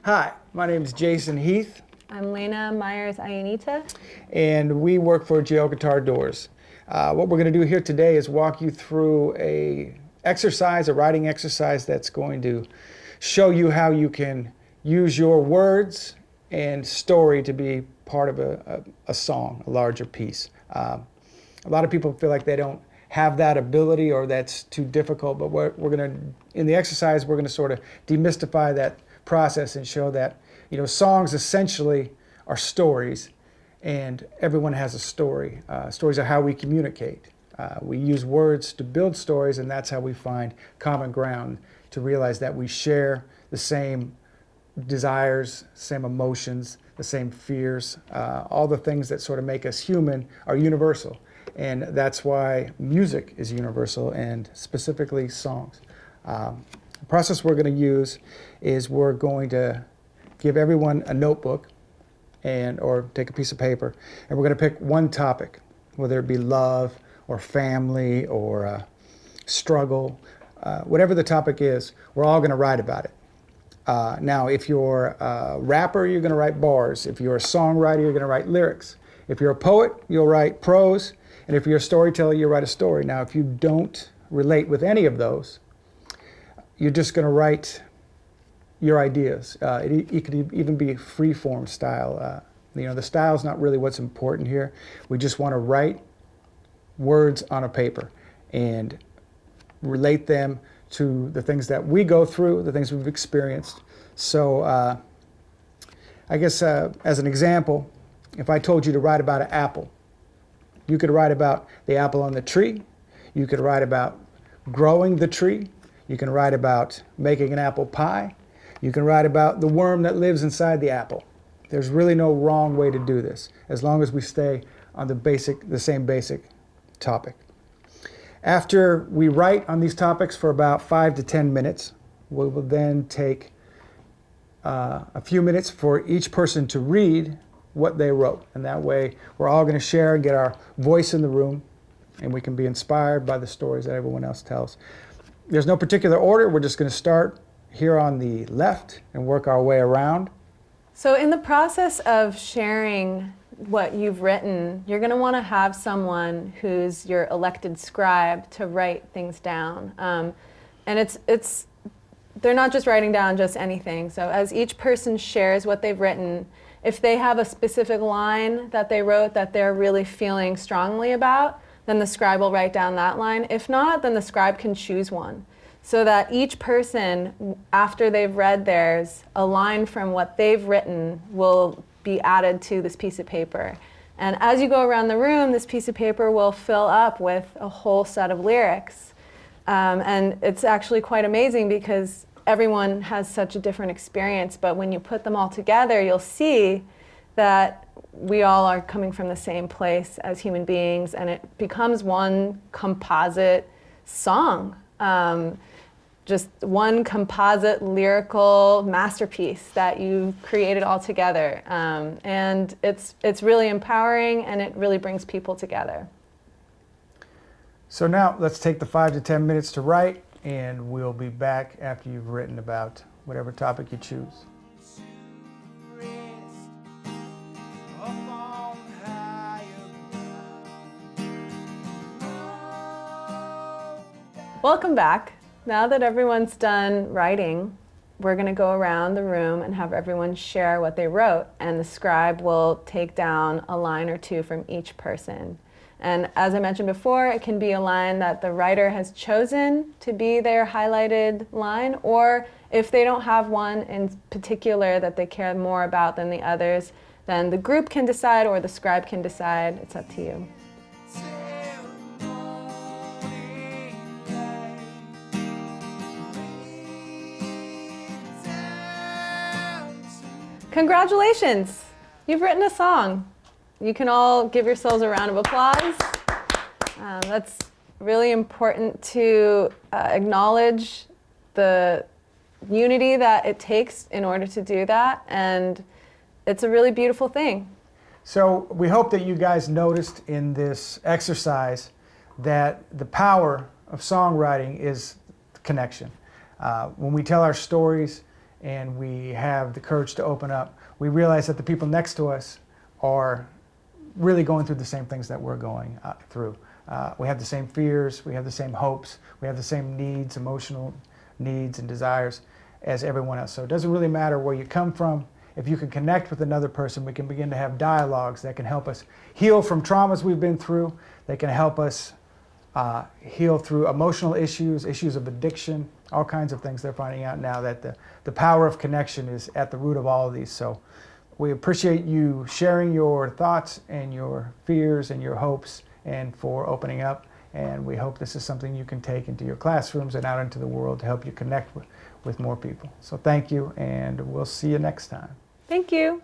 Hi, my name is Jason Heath. I'm Laena, Myers-Ionita. And we work for Jail Guitar Doors. What we're going to do here today is walk you through a writing exercise that's going to show you how you can use your words and story to be part of a song, a larger piece. A lot of people feel like they don't have that ability or that's too difficult, but in the exercise, we're going to sort of demystify that process and show that, songs essentially are stories, and everyone has a story. Stories are how we communicate. We use words to build stories, and that's how we find common ground, to realize that we share the same desires, same emotions, the same fears. All the things that sort of make us human are universal, and that's why music is universal, and specifically songs. The process we're going to use is we're going to give everyone a notebook or take a piece of paper, and we're going to pick one topic, whether it be love or family or struggle, whatever the topic is, we're all going to write about it. Now, if you're a rapper, you're going to write bars. If you're a songwriter, you're going to write lyrics. If you're a poet, you'll write prose. And if you're a storyteller, you'll write a story. Now, if you don't relate with any of those, you're just going to write your ideas. It could even be free-form style. The style is not really what's important here. We just want to write words on a paper and relate them to the things that we go through, the things we've experienced. So I guess as an example, if I told you to write about an apple, you could write about the apple on the tree. You could write about growing the tree. You can write about making an apple pie. You can write about the worm that lives inside the apple. There's really no wrong way to do this, as long as we stay on the same basic topic. After we write on these topics for about 5 to 10 minutes, we will then take a few minutes for each person to read what they wrote. And that way, we're all going to share and get our voice in the room, and we can be inspired by the stories that everyone else tells. There's no particular order. We're just going to start here on the left and work our way around. So in the process of sharing what you've written, you're going to want to have someone who's your elected scribe to write things down. And they're not just writing down just anything. So as each person shares what they've written, if they have a specific line that they wrote that they're really feeling strongly about, then the scribe will write down that line. If not, then the scribe can choose one. So that each person, after they've read theirs, a line from what they've written will be added to this piece of paper. And as you go around the room, this piece of paper will fill up with a whole set of lyrics. And it's actually quite amazing because everyone has such a different experience, but when you put them all together, you'll see that we all are coming from the same place as human beings, and it becomes one composite song. Just one composite lyrical masterpiece that you've created all together. And it's really empowering, and it really brings people together. So now let's take the 5 to 10 minutes to write, and we'll be back after you've written about whatever topic you choose. Welcome back. Now that everyone's done writing, we're going to go around the room and have everyone share what they wrote, and the scribe will take down a line or two from each person. And as I mentioned before, it can be a line that the writer has chosen to be their highlighted line, or if they don't have one in particular that they care more about than the others, then the group can decide or the scribe can decide. It's up to you. Congratulations! You've written a song. You can all give yourselves a round of applause. That's really important to acknowledge the unity that it takes in order to do that, and it's a really beautiful thing. So we hope that you guys noticed in this exercise that the power of songwriting is connection. When we tell our stories, and we have the courage to open up, we realize that the people next to us are really going through the same things that we're going through. We have the same fears, we have the same hopes, we have the same needs, emotional needs and desires as everyone else. So it doesn't really matter where you come from. If you can connect with another person, we can begin to have dialogues that can help us heal from traumas we've been through. They can help us heal through emotional issues, issues of addiction, all kinds of things. They're finding out now that the power of connection is at the root of all of these. So we appreciate you sharing your thoughts and your fears and your hopes and for opening up. And we hope this is something you can take into your classrooms and out into the world to help you connect with more people. So thank you, and we'll see you next time. Thank you.